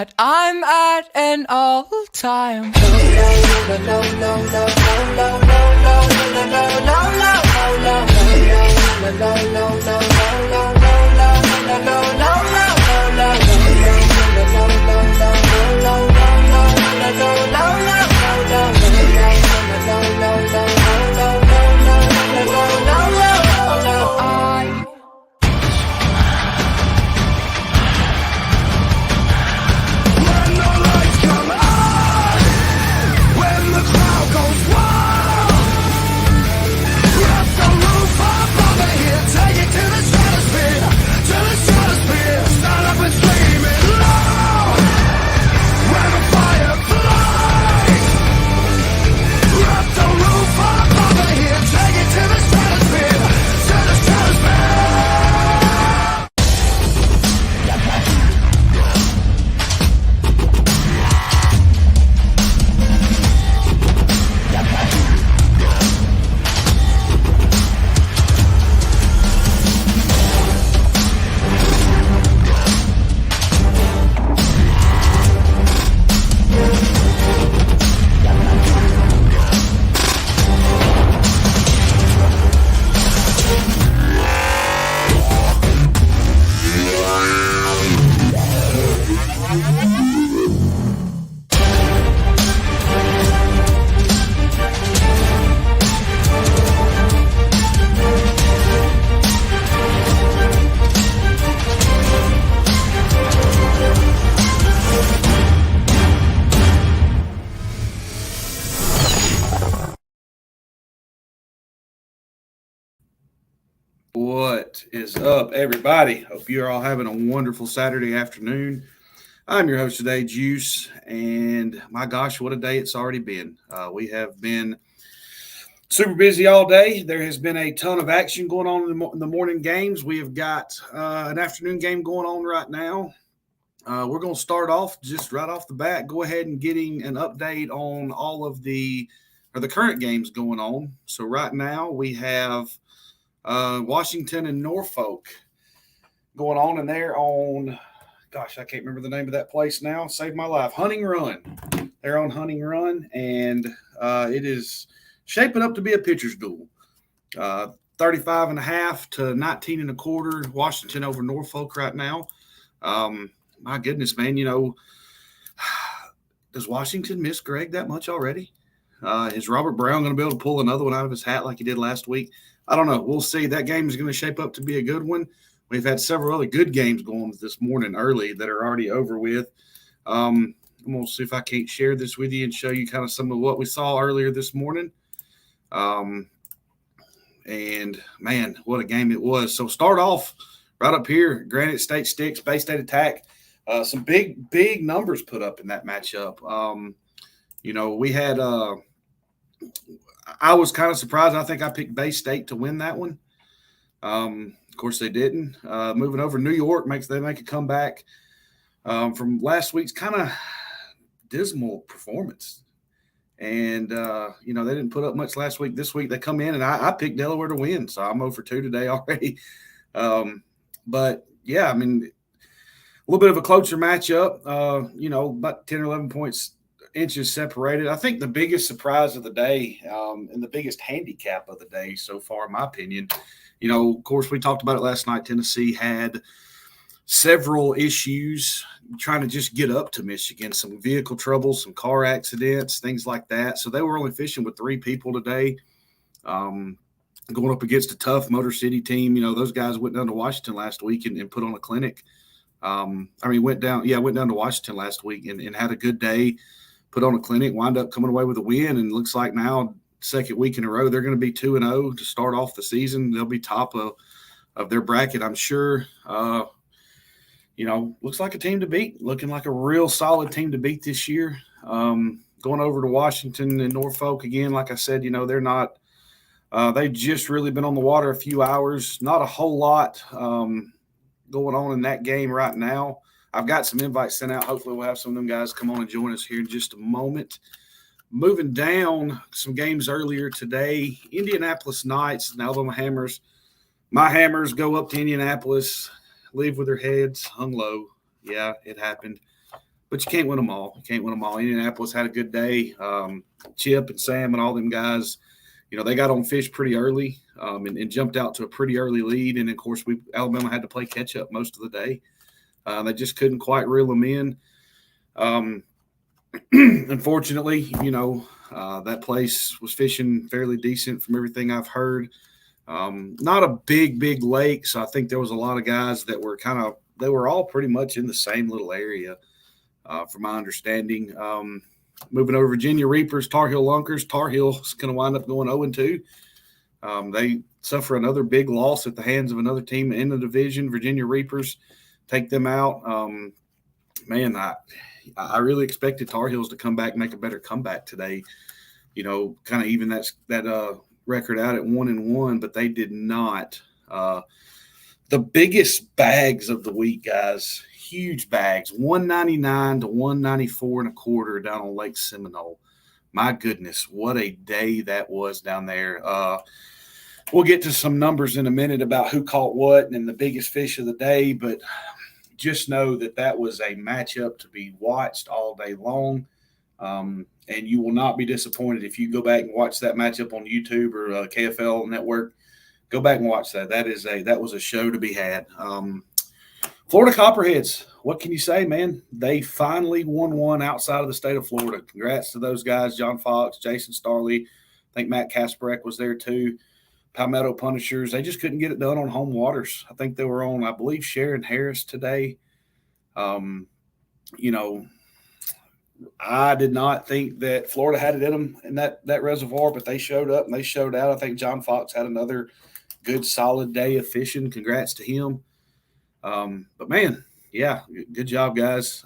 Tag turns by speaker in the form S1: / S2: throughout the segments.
S1: that I'm at an all-time
S2: What is up, everybody? Hope you're all having a wonderful Saturday afternoon. I'm your host today, Juice, and my gosh, what a day it's already been. We have been super busy all day. There has been a ton of action going on in the morning games. We have got an afternoon game going on right now. We're going to start off just right off the bat, go ahead and getting an update on all of the current games going on. So right now we have Washington and Norfolk going on, and they're on, gosh, I can't remember the name of that place now. Saved my life. Hunting Run. They're on Hunting Run, and it is shaping up to be a pitcher's duel. 35 and a half to 19 and a quarter. Washington over Norfolk right now. My goodness, man, does Washington miss Greg that much already? Is Robert Brown going to be able to pull another one out of his hat like he did last week? I don't know. We'll see. That game is going to shape up to be a good one. We've had several other good games going this morning early that are already over with. I'm going to see if I can't share this with you and show you kind of some of what we saw earlier this morning. And, man, what a game it was. So start off right up here, Granite State Sticks, Bay State Attack. Some big numbers put up in that matchup. We had I was kind of surprised. I think I picked Bay State to win that one. Of course, they didn't. Moving over, New York they make a comeback from last week's kind of dismal performance. And, they didn't put up much last week. This week they come in, and I picked Delaware to win, so I'm 0 for 2 today already. But, yeah, I mean, a little bit of a closer matchup, about 10 or 11 inches separated. I think the biggest surprise of the day and the biggest handicap of the day so far, in my opinion, of course, we talked about it last night. Tennessee had several issues trying to just get up to Michigan, some vehicle troubles, some car accidents, things like that. So they were only fishing with 3 people today, going up against a tough Motor City team. Those guys went down to Washington last week and put on a clinic. Went down to Washington last week and had a good day, put on a clinic, wind up coming away with a win, and looks like now, second week in a row, they're going to be 2-0 to start off the season. They'll be top of their bracket, I'm sure. Looks like a team to beat, looking like a real solid team to beat this year. Going over to Washington and Norfolk again, like I said, they're not they've just really been on the water a few hours, not a whole lot going on in that game right now. I've got some invites sent out. Hopefully we'll have some of them guys come on and join us here in just a moment. Moving down, some games earlier today, Indianapolis Knights and Alabama Hammers. My Hammers go up to Indianapolis, leave with their heads hung low. Yeah, it happened. but you can't win them all. You can't win them all. Indianapolis had a good day. Chip and Sam and all them guys, they got on fish pretty early and jumped out to a pretty early lead. And, of course, Alabama had to play catch-up most of the day. They just couldn't quite reel them in. Unfortunately, that place was fishing fairly decent from everything I've heard. Not a big lake, so I think there was a lot of guys that were they were all pretty much in the same little area, from my understanding. Moving over Virginia Reapers, Tar Heel Lunkers. Tar Heel's going to wind up going 0-2. They suffer another big loss at the hands of another team in the division. Virginia Reapers take them out. Man, I really expected Tar Heels to come back and make a better comeback today. Kind of even that record out at 1-1, but they did not. The biggest bags of the week, guys, huge bags, 199 to 194.25 down on Lake Seminole. My goodness, what a day that was down there. We'll get to some numbers in a minute about who caught what and the biggest fish of the day, but just know that was a matchup to be watched all day long. And you will not be disappointed if you go back and watch that matchup on YouTube or KFL Network. Go back and watch that. That was a show to be had. Florida Copperheads, what can you say, man? They finally won one outside of the state of Florida. Congrats to those guys, John Fox, Jason Starley. I think Matt Kasparek was there too. Palmetto Punishers. They just couldn't get it done on home waters. I think they were on, I believe, Sharon Harris today. I did not think that Florida had it in them in that reservoir, but they showed up and they showed out. I think John Fox had another good, solid day of fishing. Congrats to him. But, man, yeah, good job, guys.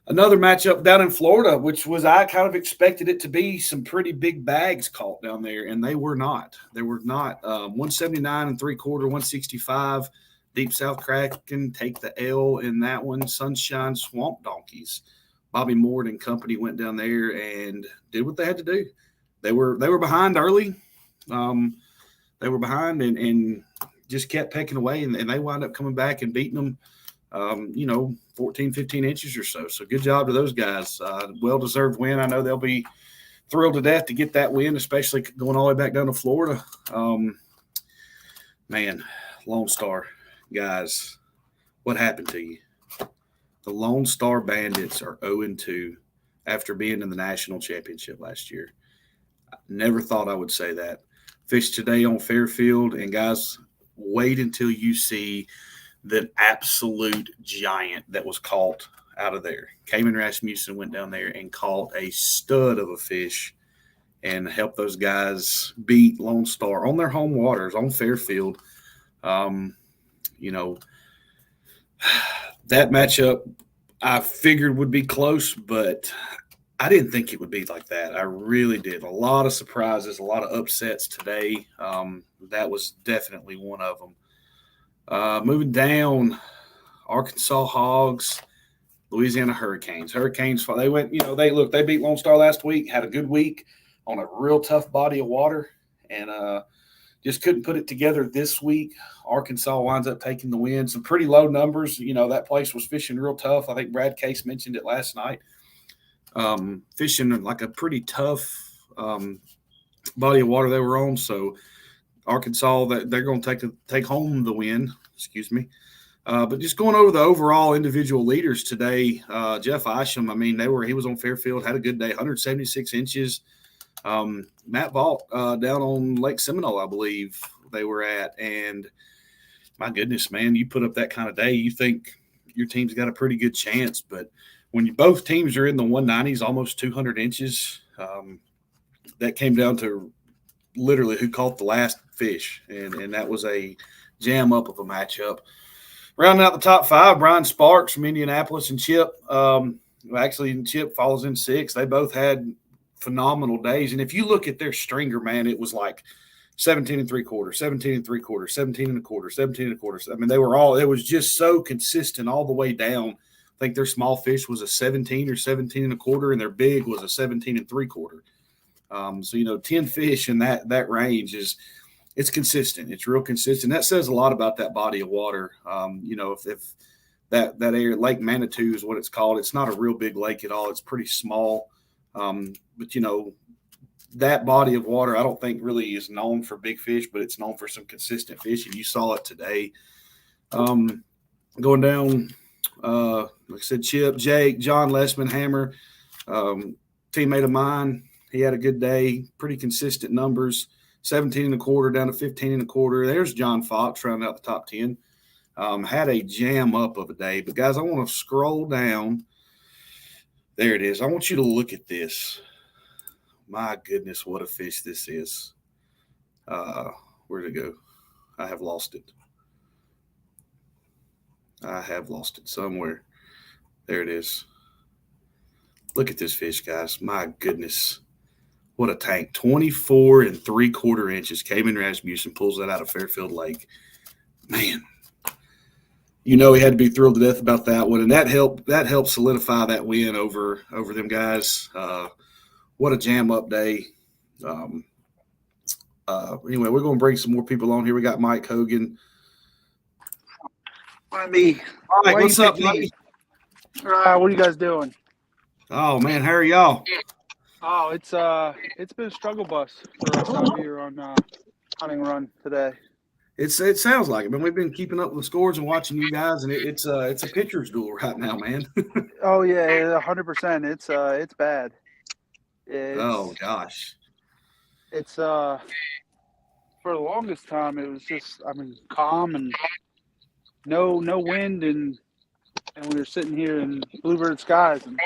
S2: Another matchup down in Florida, which was I kind of expected it to be some pretty big bags caught down there, and they were not. They were not. 179 3/4, 165. Deep South Kraken take the L in that one. Sunshine Swamp Donkeys. Bobby Moore and company went down there and did what they had to do. They were behind early. They were behind and just kept pecking away, and they wound up coming back and beating them, 14, 15 inches or so. So good job to those guys. Well-deserved win. I know they'll be thrilled to death to get that win, especially going all the way back down to Florida. Man, Lone Star, guys, what happened to you? The Lone Star Bandits are 0-2 after being in the national championship last year. I never thought I would say that. Fished today on Fairfield, and guys, wait until you see the absolute giant that was caught out of there. Cayman Rasmussen went down there and caught a stud of a fish and helped those guys beat Lone Star on their home waters, on Fairfield. That matchup I figured would be close, but I didn't think it would be like that. I really did. A lot of surprises, a lot of upsets today. That was definitely one of them. Moving down, Arkansas Hogs, Louisiana Hurricanes. Hurricanes, they went, they beat Lone Star last week, had a good week on a real tough body of water, and just couldn't put it together this week. Arkansas winds up taking the win. Some pretty low numbers. That place was fishing real tough. I think Brad Case mentioned it last night. Fishing like a pretty tough body of water they were on. So Arkansas, they're going to take home the win. Excuse me. But just going over the overall individual leaders today, Jeff Isham, he was on Fairfield, had a good day, 176 inches. Matt Vault down on Lake Seminole, I believe they were at. And my goodness, man, you put up that kind of day, you think your team's got a pretty good chance. But when both teams are in the 190s, almost 200 inches, that came down to literally who caught the last fish. And that was a jam up of a matchup. Rounding out the top five, Brian Sparks from Indianapolis and Chip. Actually, Chip falls in sixth. They both had phenomenal days. And if you look at their stringer, man, it was like 17 3/4, 17 3/4, 17 1/4, 17 1/4. It was just so consistent all the way down. I think their small fish was a 17 or 17 1/4, and their big was a 17 3/4. So 10 fish in that range it's consistent. It's real consistent. That says a lot about that body of water. If that area. Lake Manitou is what it's called. It's not a real big lake at all. It's pretty small. But, you know, that body of water, I don't think really is known for big fish, but it's known for some consistent fish. And you saw it today. Going down, like I said, Chip, Jake, John Lessman, Hammer, teammate of mine. He had a good day, pretty consistent numbers, 17 and a quarter down to 15 and a quarter. There's John Fox rounding out the top 10. Had a jam up of a day. But, guys, I want to scroll down. There it is. I want you to look at this. My goodness, what a fish this is. Where'd it go? I have lost it. I have lost it somewhere. There it is. Look at this fish, guys. My goodness. What a tank. 24 3/4 inches. Cayman Rasmussen pulls that out of Fairfield Lake. Man. You know he had to be thrilled to death about that one. And that helped solidify that win over them guys. What a jam-up day. Anyway, we're going to bring some more people on here. We got Mike Hogan.
S3: Me.
S2: All right, what's up, buddy?
S3: What are you guys doing?
S2: Oh, man, how are y'all?
S3: Oh, it's been a struggle bus for us out here on hunting run today.
S2: It sounds like it, man. We've been keeping up with the scores and watching you guys, and it's a pitcher's duel right now, man.
S3: Oh yeah, 100%. It's bad.
S2: Oh gosh.
S3: It's for the longest time it was just calm and no wind and we were sitting here in bluebird skies, and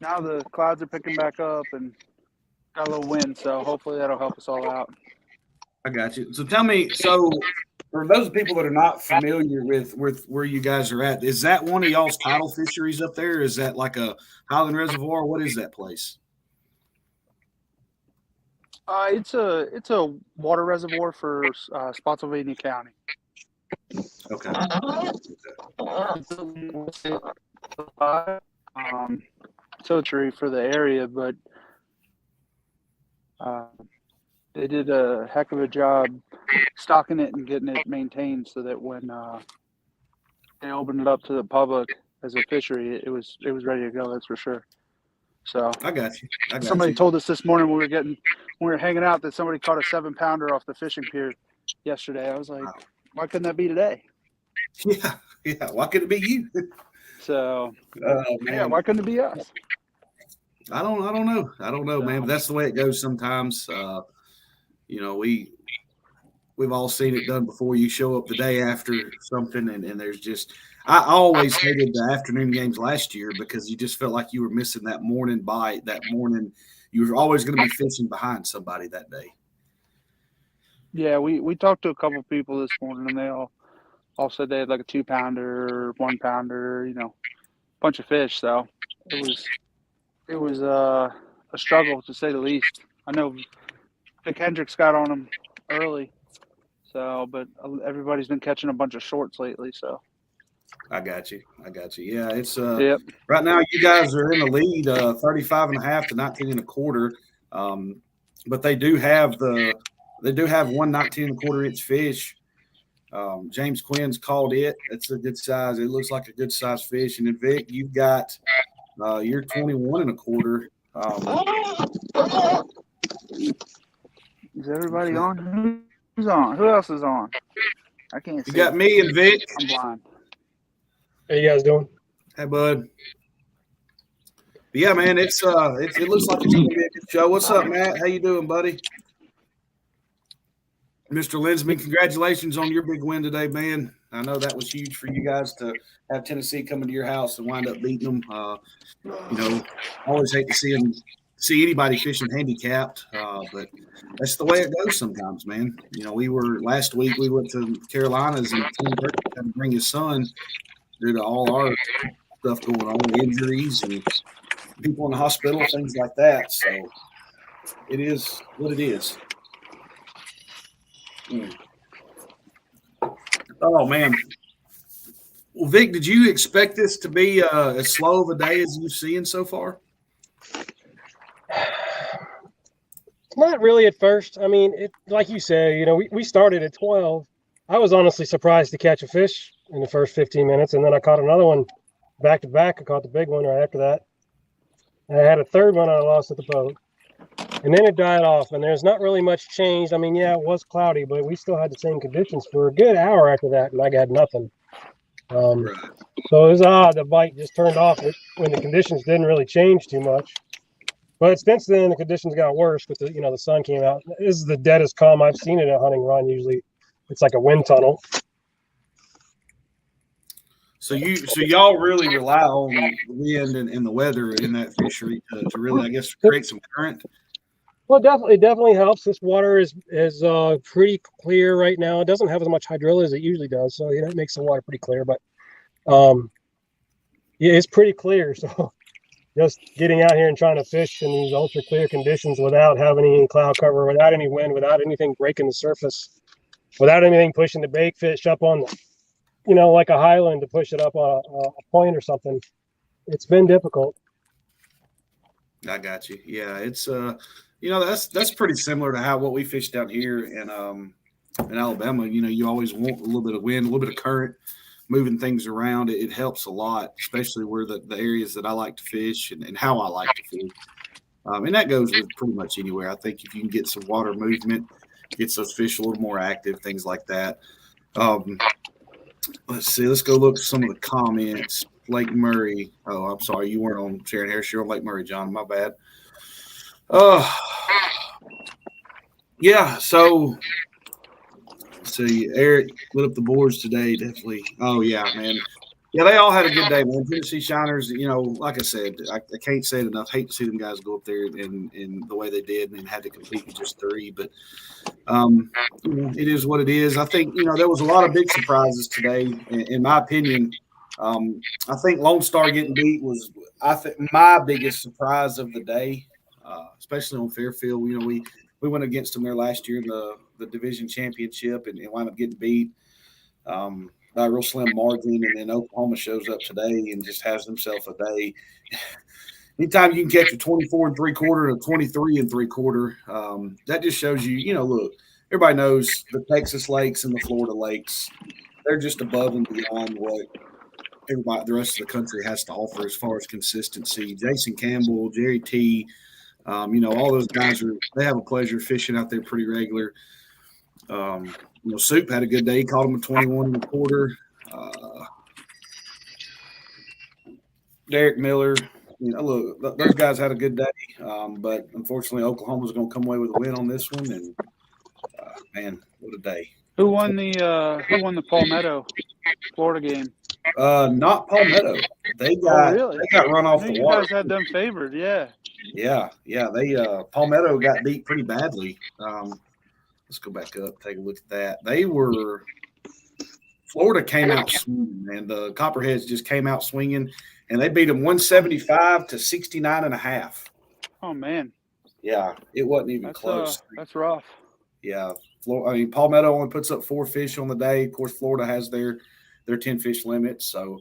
S3: now the clouds are picking back up and got a little wind, so hopefully that'll help us all out.
S2: I got you. So tell me, for those people that are not familiar with where you guys are at, is that one of y'all's tidal fisheries up there? Is that like a Highland Reservoir? What is that place?
S3: It's a water reservoir for Spotsylvania County.
S2: Okay.
S3: So it's free for the area, but they did a heck of a job stocking it and getting it maintained so that when they opened it up to the public as a fishery, it was ready to go. That's for sure. So
S2: I got you.
S3: Somebody told us this morning when we were hanging out that somebody caught a 7-pounder off the fishing pier yesterday. I was like, why couldn't that be today?
S2: Yeah. Why couldn't it be you?
S3: So why couldn't it be us?
S2: I don't know, man. But that's the way it goes sometimes. You know, we've all seen it done before. You show up the day after something, and there's just – I always hated the afternoon games last year because you just felt like you were missing that morning bite, that morning. You were always going to be fishing behind somebody that day.
S3: Yeah, we talked to a couple people this morning, and they all said they had like a 2-pounder, 1-pounder, you know, bunch of fish. So it was a struggle to say the least. I know Vic Hendricks got on them early, but everybody's been catching a bunch of shorts lately. So
S2: I got you. Yeah, it's
S3: right
S2: now you guys are in the lead, 35.5 to 19.25. But they do have one 19.25 inch fish. James Quinn's called it. It's a good size. It looks like a good size fish. And then Vic, you've got you're 21.25.
S3: Is everybody on? Who's on? Who else is on? I can't see.
S2: You got me and Vic.
S3: I'm blind.
S4: How you guys doing?
S2: Hey, bud. But yeah, man, it looks like it's gonna be a good show. What's up, Matt? How you doing, buddy? Mr. Lensman, congratulations on your big win today, man. I know that was huge for you guys to have Tennessee coming to your house and wind up beating them. You know, I always hate to see anybody fishing handicapped, but that's the way it goes sometimes, man. You know, last week we went to Carolinas and Tim Burke had to bring his son due to all our stuff going on, injuries and people in the hospital, things like that. So it is what it is. Oh, man. Well, Vic, did you expect this to be as slow of a day as you've seen so far?
S4: Not really at first. I mean, like you said, you know, we started at 12. I was honestly surprised to catch a fish in the first 15 minutes, and then I caught another one back to back. I caught the big one right after that. And I had a third one I lost at the boat. And then it died off, and there's not really much change. I mean, yeah, it was cloudy, but we still had the same conditions for a good hour after that, and I got nothing.
S2: Right.
S4: So it was odd. The bite just turned off when the conditions didn't really change too much. But since then, the conditions got worse with the sun came out. This is the deadest calm I've seen in a hunting run. Usually, it's like a wind tunnel.
S2: So y'all really rely on the wind and the weather in that fishery to really, I guess, create some current.
S4: Well, it definitely helps. This water is pretty clear right now. It doesn't have as much hydrilla as it usually does, so it makes the water pretty clear. But yeah, it's pretty clear. So just getting out here and trying to fish in these ultra clear conditions without having any cloud cover, without any wind, without anything breaking the surface, without anything pushing the bait fish up on like a highland to push it up on a point or something. It's been difficult.
S2: I got you. Yeah, it's that's pretty similar to what we fish down here in Alabama. You always want a little bit of wind, a little bit of current, moving things around. It helps a lot, especially where the areas that I like to fish and how I like to fish. And that goes with pretty much anywhere. I think if you can get some water movement, gets those fish a little more active, things like that. Let's see. Let's go look at some of the comments. Lake Murray. Oh, I'm sorry. You weren't on Sharon Harris. You're on Lake Murray, John. My bad. Yeah. So, let's see. Eric lit up the boards today. Definitely. Oh, yeah, man. Yeah, they all had a good day, man. Tennessee Shiners, like I said, I can't say it enough. Hate to see them guys go up there in the way they did and had to compete with just 3. But it is what it is. I think, there was a lot of big surprises today, in my opinion. I think Lone Star getting beat was, I think, my biggest surprise of the day, especially on Fairfield. We went against them there last year in the division championship and wound up getting beat by a real slim margin. And then Oklahoma shows up today and just has themselves a day. Anytime you can catch a 24 3/4 and a 23 3/4, that just shows you, look, everybody knows the Texas lakes and the Florida lakes, they're just above and beyond what the rest of the country has to offer as far as consistency. Jason Campbell, Jerry T, all those guys they have a pleasure fishing out there pretty regular. Soup had a good day. He caught him a 21 1/4. Derek Miller, look, those guys had a good day. But unfortunately, Oklahoma's going to come away with a win on this one. And man, what a day!
S3: Who won the Palmetto Florida game?
S2: Not Palmetto. They got run off the water.
S3: You guys had them favored, yeah.
S2: Yeah. They Palmetto got beat pretty badly. Let's go back up, take a look at that. Florida came out swinging, and the Copperheads just came out swinging, and they beat them 175 to 69.5. Oh
S3: man.
S2: Yeah, it wasn't even close.
S3: That's rough.
S2: Yeah, Palmetto only puts up 4 fish on the day. Of course, Florida has their 10 fish limit, so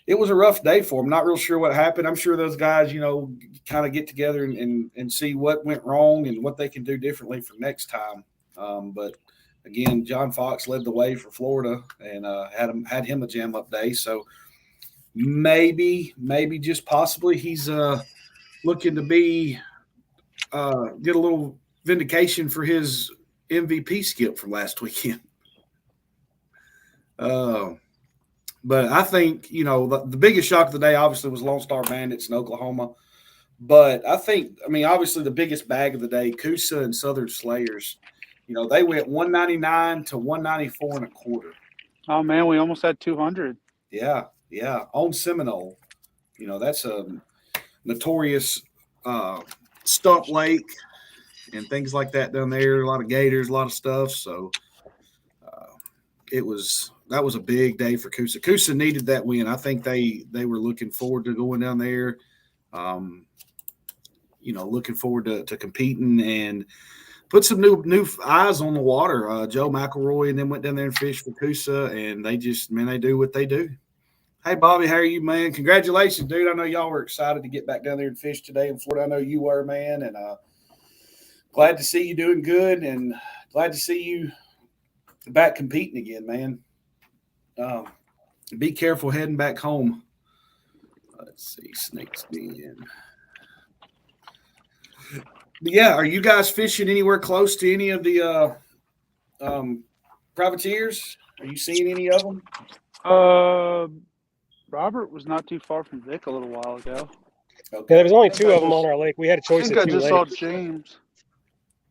S2: it was a rough day for them. Not real sure what happened. I'm sure those guys, kind of get together and see what went wrong and what they can do differently for next time. But again, John Fox led the way for Florida and had him a jam up day. So maybe just possibly he's looking to get a little vindication for his MVP skip from last weekend. But I think, the biggest shock of the day obviously was Lone Star Bandits in Oklahoma. But I think, obviously the biggest bag of the day, Coosa and Southern Slayers, they went 199 to 194 1/4.
S3: Oh, man, we almost had 200.
S2: Yeah, on Seminole. That's a notorious stump lake and things like that down there. A lot of gators, a lot of stuff. So that was a big day for Coosa. Coosa needed that win. I think they were looking forward to going down there, looking forward to competing and put some new eyes on the water. Joe McElroy and then went down there and fished for Coosa, and they do what they do. Hey, Bobby, how are you, man? Congratulations, dude. I know y'all were excited to get back down there and fish today in Florida. I know you were, man, and glad to see you doing good and glad to see you back competing again, man. Be careful heading back home. Let's see, Snakes Den. But yeah, are you guys fishing anywhere close to any of the privateers? Are you seeing any of them?
S3: Robert was not too far from Vic a little while ago.
S4: Yeah, there was only two of them on our lake. We had a
S3: I
S4: choice
S3: think
S4: of
S3: I
S4: two
S3: just saw
S4: lakes.
S3: James.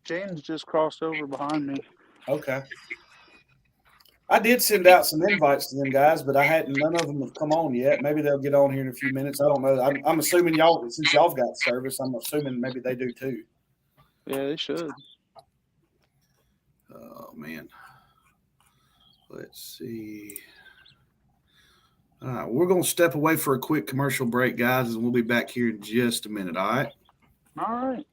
S3: James just crossed over behind me.
S2: Okay. I did send out some invites to them guys, but none of them have come on yet. Maybe they'll get on here in a few minutes. I don't know. I'm assuming since y'all got service, I'm assuming maybe they do too.
S3: Yeah, they should.
S2: Oh man. Let's see. All right, we're gonna step away for a quick commercial break, guys, and we'll be back here in just a minute. All right.
S3: All right.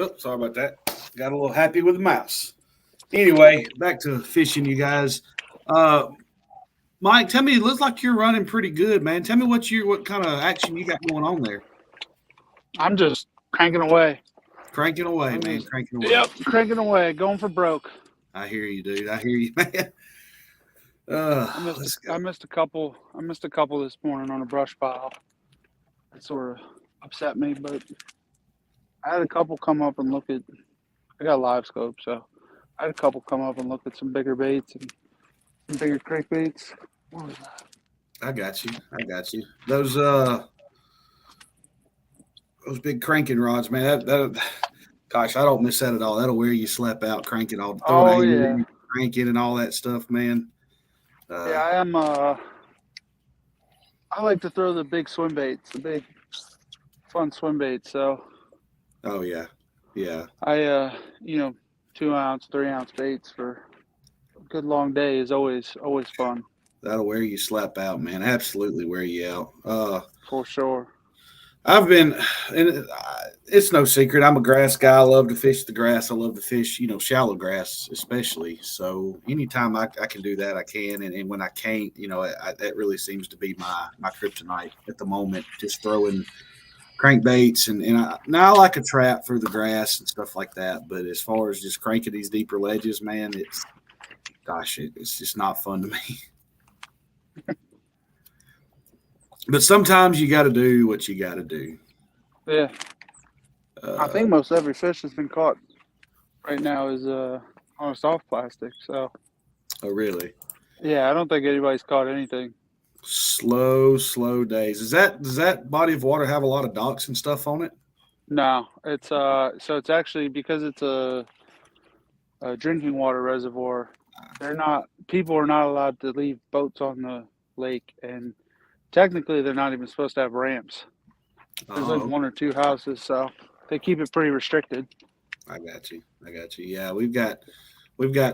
S2: Oh, sorry about that. Got a little happy with the mouse. Anyway, back to fishing, you guys. Mike, tell me, it looks like you're running pretty good, man. Tell me what kind of action you got going on there.
S3: I'm just cranking away.
S2: Cranking away, man. Cranking away.
S3: Yep, cranking away. Going for broke.
S2: I hear you, dude. I hear you, man.
S3: I missed a couple this morning on a brush pile. It sort of upset me, but I had a couple come up and look at. I got a live scope, so I had a couple come up and look at some bigger baits and some bigger creek baits. What was that?
S2: I got you. Those big cranking rods, man. Gosh, I don't miss that at all. That'll wear you slap out cranking all.
S3: Oh yeah,
S2: cranking and all that stuff, man.
S3: Yeah, I am. I like to throw the big swim baits, the big fun swim baits. So.
S2: Oh yeah.
S3: I 2 ounce, 3 ounce baits for a good long day is always fun.
S2: That'll wear you slap out, man. Absolutely wear you out.
S3: For sure.
S2: It's no secret. I'm a grass guy. I love to fish the grass. I love to fish, shallow grass, especially. So anytime I can do that, I can. And when I can't, that really seems to be my kryptonite at the moment. Just throwing crankbaits and I like a trap for the grass and stuff like that. But as far as just cranking these deeper ledges, man, it's just not fun to me. But sometimes you got to do what you got to do.
S3: Yeah. I think most every fish that's been caught right now is on a soft plastic. So.
S2: Oh, really?
S3: Yeah, I don't think anybody's caught anything.
S2: Slow days. Does that body of water have a lot of docks and stuff on it?
S3: No, it's it's actually because it's a drinking water reservoir. People are not allowed to leave boats on the lake, and technically they're not even supposed to have ramps. There's like one or two houses, so they keep it pretty restricted.
S2: I got you. Yeah, we've got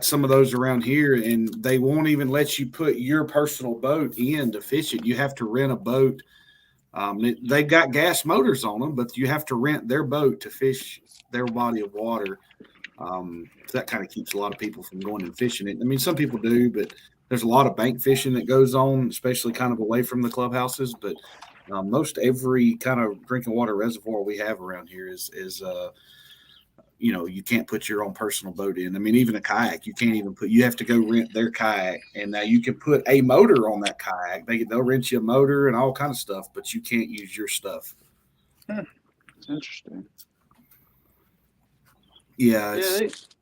S2: some of those around here, and they won't even let you put your personal boat in to fish it. You have to rent a boat. They've got gas motors on them, but you have to rent their boat to fish their body of water. That kind of keeps a lot of people from going and fishing it. I mean, some people do, but there's a lot of bank fishing that goes on, especially kind of away from the clubhouses. But most every kind of drinking water reservoir we have around here is you can't put your own personal boat in. I mean, even a kayak, you have to go rent their kayak. And now you can put a motor on that kayak. They'll rent you a motor and all kind of stuff, but you can't use your stuff.
S3: It's interesting.
S2: Yeah.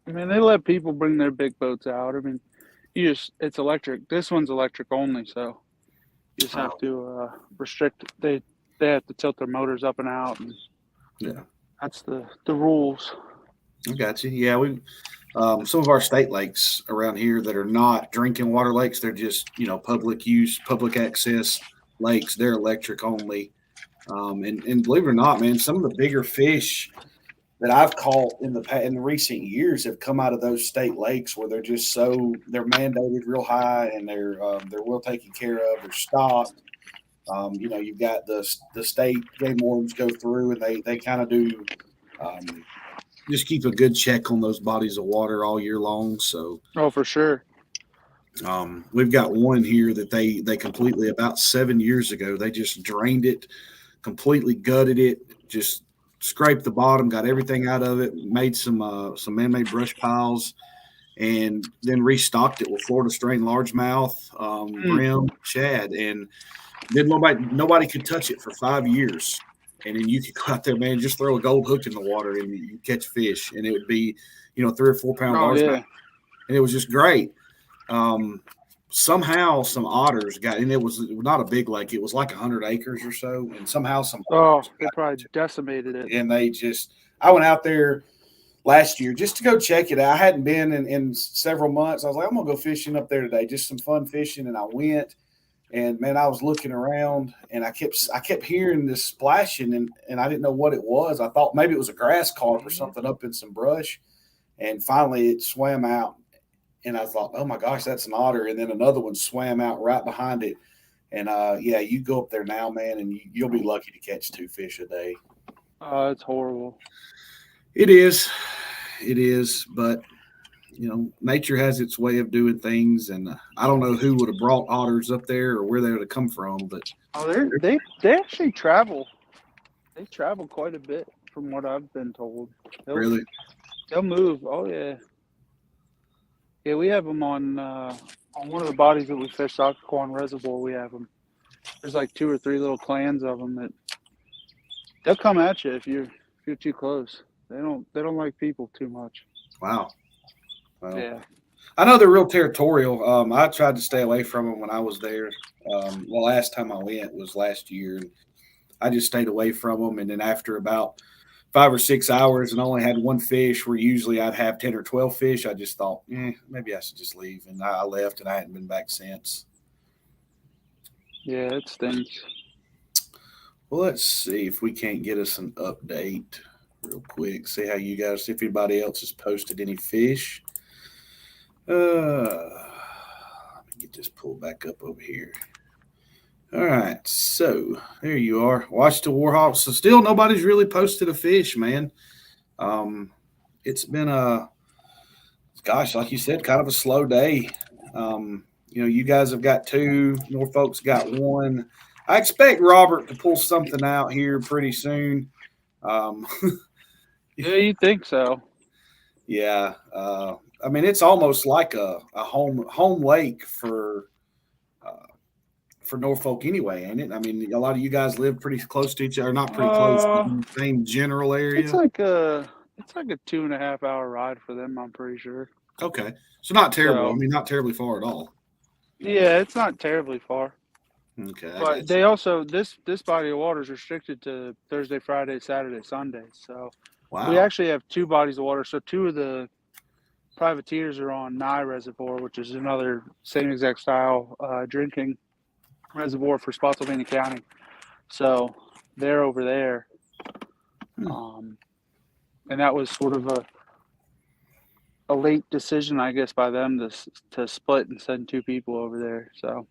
S3: They let people bring their big boats out. I mean, it's electric. This one's electric only. So you just have to restrict. They they have to tilt their motors up and out, and
S2: Yeah.
S3: that's the rules.
S2: I got you. Yeah, we some of our state lakes around here that are not drinking water lakes, they're just public use, public access lakes. They're electric only. And believe it or not, man, some of the bigger fish that I've caught in the recent years have come out of those state lakes where they're mandated real high and they're well taken care of. They're stocked. You've got the state game wardens go through and they kind of do just keep a good check on those bodies of water all year long. So,
S3: for sure.
S2: We've got one here that they completely, about 7 years ago, they just drained it, completely gutted it, just scraped the bottom, got everything out of it, made some man-made brush piles, and then restocked it with Florida strain largemouth, brim, shad, and then nobody could touch it for 5 years. And then you could go out there, man, just throw a gold hook in the water and you catch fish, and it would be 3 or 4 pound largemouth, and it was just great. Somehow some otters got, and it was not a big lake, it was like 100 acres or so, and somehow some
S3: they probably decimated it.
S2: And I went out there last year just to go check it out. I hadn't been in several months. I was like, I'm gonna go fishing up there today, just some fun fishing. And I went, and man, I was looking around and I kept hearing this splashing, and I didn't know what it was. I thought maybe it was a grass carp or something up in some brush, and finally it swam out. And I thought, oh my gosh, that's an otter. And then another one swam out right behind it. And you go up there now, man, and you'll be lucky to catch 2 fish a day.
S3: It's horrible.
S2: It is, but nature has its way of doing things, and I don't know who would have brought otters up there or where they would have come from, but
S3: they actually travel. They travel quite a bit, from what I've been told.
S2: Really,
S3: they'll move. Oh yeah. Yeah, we have them on one of the bodies that we fish, Occoquan Reservoir. We have them. There's like 2 or 3 little clans of them that they'll come at you if you're too close. They don't like people too much.
S2: Wow. Well,
S3: yeah.
S2: I know they're real territorial. I tried to stay away from them when I was there. Last time I went was last year, and I just stayed away from them. And then after about 5 or 6 hours and only had 1 fish, where usually I'd have 10 or 12 fish, I just thought, maybe I should just leave. And I left, and I hadn't been back since.
S3: Yeah, it stinks.
S2: Well, let's see if we can't get us an update real quick. See how you guys, see if anybody else has posted any fish. Let me get this pulled back up over here. All right, so there you are. Watch the Warhawks. So still nobody's really posted a fish, man. It's been like you said, kind of a slow day. You guys have got 2. Norfolk's got 1. I expect Robert to pull something out here pretty soon.
S3: Yeah, you think so?
S2: Yeah. It's almost like a home lake for Norfolk anyway, ain't it? A lot of you guys live pretty close to each other, not pretty close, but in the same general area.
S3: It's like a 2.5 hour ride for them, I'm pretty sure.
S2: Okay. So not terrible. Not terribly far at all.
S3: Yeah, it's not terribly far.
S2: Okay.
S3: But they also, this body of water is restricted to Thursday, Friday, Saturday, Sunday. So
S2: wow.
S3: We actually have 2 bodies of water. So 2 of the privateers are on Nye Reservoir, which is another same exact style drinking reservoir for Spotsylvania County. So they're over there. And that was sort of a late decision, I guess, by them to split and send 2 people over there. So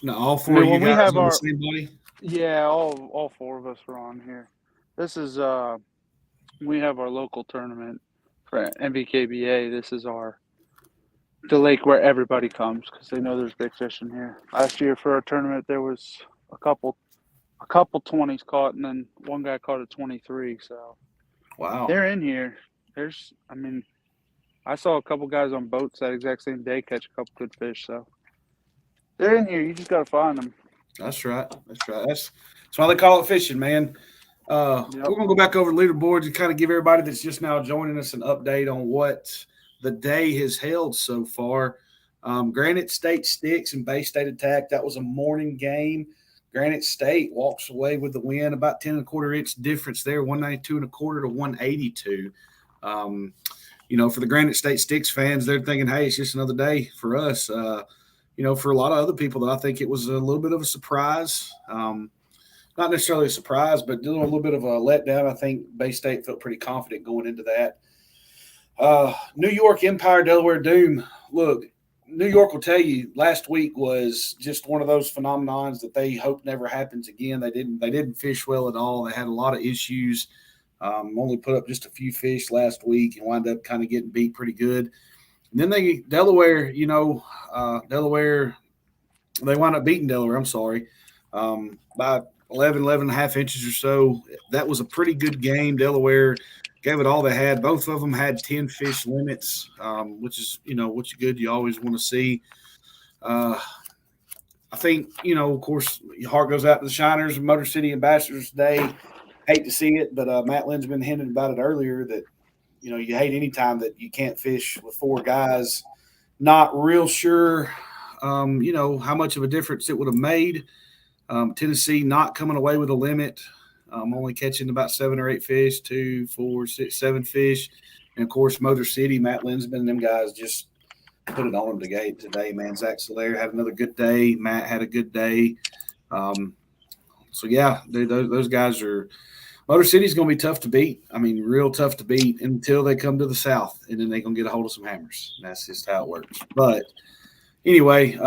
S2: no, all 4 of you guys on the same body?
S3: Yeah, all 4 of us are on here. This is we have our local tournament for MVKBA. This is the lake where everybody comes because they know there's big fish in here. Last year for our tournament, there was a couple 20s caught, and then one guy caught a 23. So
S2: wow,
S3: they're in here. I saw a couple guys on boats that exact same day catch a couple good fish. So they're in here. You just got to find them.
S2: That's right. That's why they call it fishing, man. We're going to go back over the leaderboards and kind of give everybody that's just now joining us an update on what the day has held so far. Granite State Sticks and Bay State Attack, that was a morning game. Granite State walks away with the win, about 10.25 inch difference there, 192.25 to 182. For the Granite State Sticks fans, they're thinking, hey, it's just another day for us. For a lot of other people, that I think it was a little bit of a surprise. Not necessarily a surprise, but a little bit of a letdown. I think Bay State felt pretty confident going into that. New York Empire, Delaware Doom. Look, New York will tell you last week was just one of those phenomenons that they hope never happens again. They didn't fish well at all. They had a lot of issues. Only put up just a few fish last week and wound up kind of getting beat pretty good. And then Delaware, they wound up beating Delaware, I'm sorry, by 11 and a half inches or so. That was a pretty good game. Delaware gave it all they had. Both of them had 10 fish limits, which is, what's good. You always want to see. I think, of course, your heart goes out to the Shiners and Motor City Ambassadors today. Hate to see it, but Matt Lynn's been hinting about it earlier that, you hate any time that you can't fish with 4 guys. Not real sure, how much of a difference it would have made. Tennessee not coming away with a limit. Only catching about 7 or 8 fish, 2, 4, 6, 7 fish. And, of course, Motor City, Matt Linsman, them guys just put it on them today, man. Zach Solaire had another good day. Matt had a good day. Those guys are – Motor City's going to be tough to beat. I mean, real tough to beat until they come to the south, and then they're going to get a hold of some hammers. And that's just how it works. But anyway,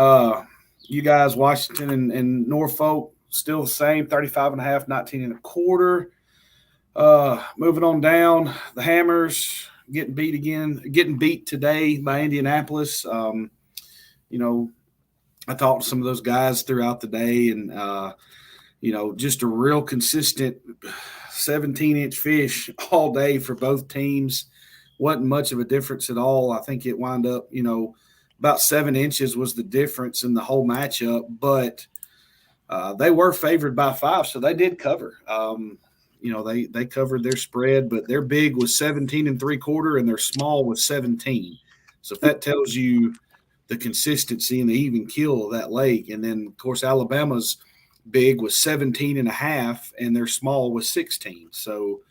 S2: you guys, Washington and Norfolk, still the same, 35.5, 19.25. Moving on down, the Hammers getting beat today by Indianapolis. I talked to some of those guys throughout the day, and just a real consistent 17-inch fish all day for both teams. Wasn't much of a difference at all. I think it wound up, about 7 inches was the difference in the whole matchup, but they were favored by 5, so they did cover. They covered their spread, but their big was 17.75 and their small was 17. So if that tells you the consistency and the even keel of that lake, and then of course Alabama's big was 17.5 and their small was 16. So,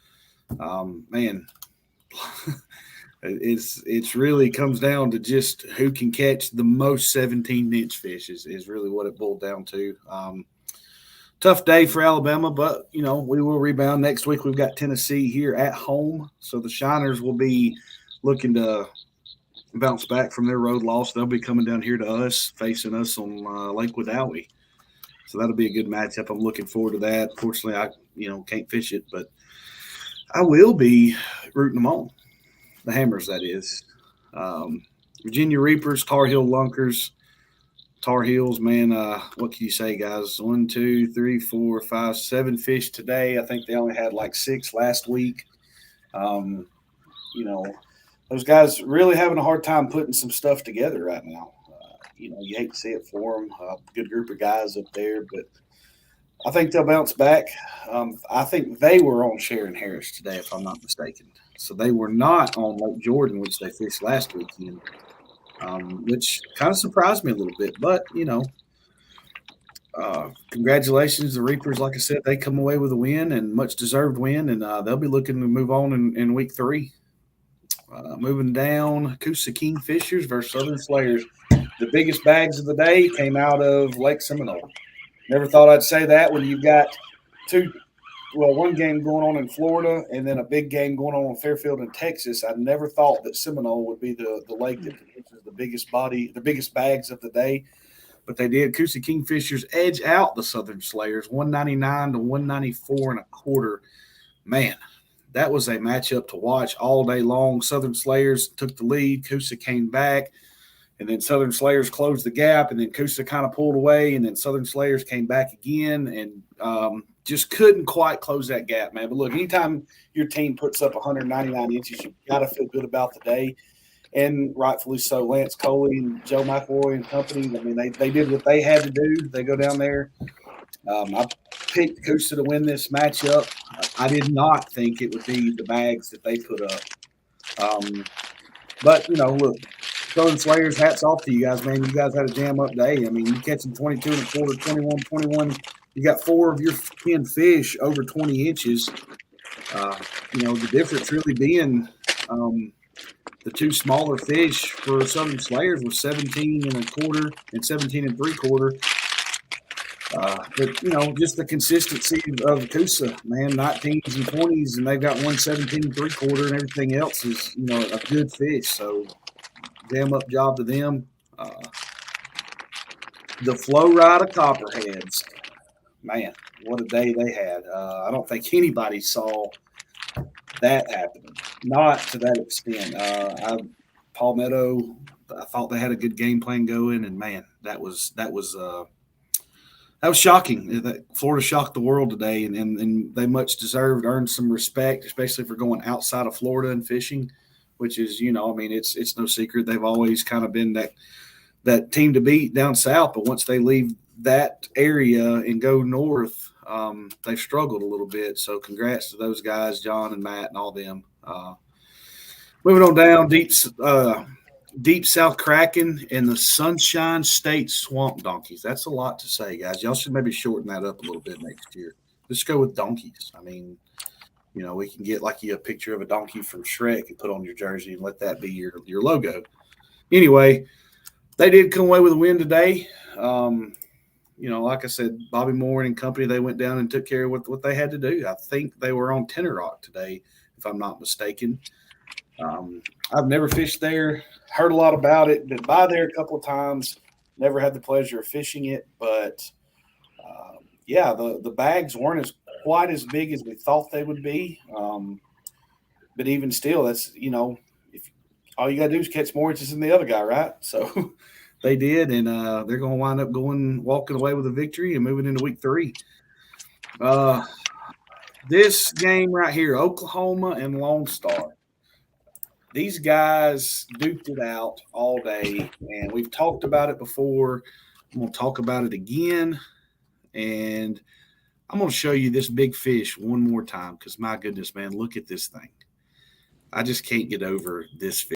S2: man. It's really comes down to just who can catch the most 17-inch fish is really what it boiled down to. Tough day for Alabama, but, we will rebound. Next week we've got Tennessee here at home, so the Shiners will be looking to bounce back from their road loss. They'll be coming down here to us, facing us on Lake Wedowee. So that'll be a good matchup. I'm looking forward to that. Fortunately, I can't fish it, but I will be rooting them on. The Hammers, that is. Virginia Reapers, Tar Heel Lunkers. Tar Heels, man, what can you say, guys? 1, 2, 3, 4, 5, 7 fish today. I think they only had like 6 last week. Those guys really having a hard time putting some stuff together right now. You hate to see it for them. Good group of guys up there, but I think they'll bounce back. I think they were on Sharon Harris today, if I'm not mistaken. So they were not on Lake Jordan, which they fished last weekend, which kind of surprised me a little bit. But, congratulations, the Reapers. Like I said, they come away with a win and much-deserved win, and they'll be looking to move on in week 3. Moving down, Coosa Kingfishers versus Southern Slayers. The biggest bags of the day came out of Lake Seminole. Never thought I'd say that when you've got one game going on in Florida and then a big game going on in Fairfield in Texas. I never thought that Seminole would be the lake that produces the biggest bags of the day. But they did. Coosa Kingfishers edge out the Southern Slayers, 199 to 194.25. Man, that was a matchup to watch all day long. Southern Slayers took the lead. Coosa came back. And then Southern Slayers closed the gap, and then Coosa kind of pulled away, and then Southern Slayers came back again and just couldn't quite close that gap, man. But look, anytime your team puts up 199 inches, you've got to feel good about the day, and rightfully so. Lance Coley and Joe McElroy and company, I mean, they did what they had to do. They go down there. I picked Coosa to win this matchup. I did not think it would be the bags that they put up. But, look, Southern Slayers, hats off to you guys, man. You guys had a jam-up day. I mean, you catching 22.25, 21, you got 4 of your 10 fish over 20 inches. The difference really being the 2 smaller fish for Southern Slayers was 17 and a quarter and 17 and 3/4. But just the consistency of Coosa, man, 19s and 20s, and they've got 117 and 3/4, and everything else is, a good fish. So, damn up job to them. The flow ride of Copperheads, man, what a day they had. I don't think anybody saw that happening, not to that extent. Palmetto, I thought they had a good game plan going, and man, that was shocking. That Florida shocked the world today, and they much deserved, earned some respect, especially for going outside of Florida and fishing, which is, it's no secret they've always kind of been that team to beat down south. But once they leave that area and go north, they've struggled a little bit. So congrats to those guys, John and Matt and all them. Moving on down, Deep South Kraken and the Sunshine State Swamp Donkeys. That's a lot to say, guys. Y'all should maybe shorten that up a little bit next year. Let's go with donkeys. I mean, we can get like a picture of a donkey from Shrek and put on your jersey and let that be your logo. Anyway, they did come away with a win today. Like I said, Bobby Moore and company, they went down and took care of what they had to do. I think they were on Tenor Rock today, if I'm not mistaken. I've never fished there, heard a lot about it, been by there a couple of times, never had the pleasure of fishing it. But, the bags weren't quite as big as we thought they would be. But even still, that's, if all you got to do is catch more inches than the other guy, right? So they did, and they're going to wind up walking away with a victory and moving into week 3. This game right here, Oklahoma and Lone Star. These guys duked it out all day, and we've talked about it before. I'm going to talk about it again, and I'm going to show you this big fish one more time because, my goodness, man, look at this thing. I just can't get over this fish.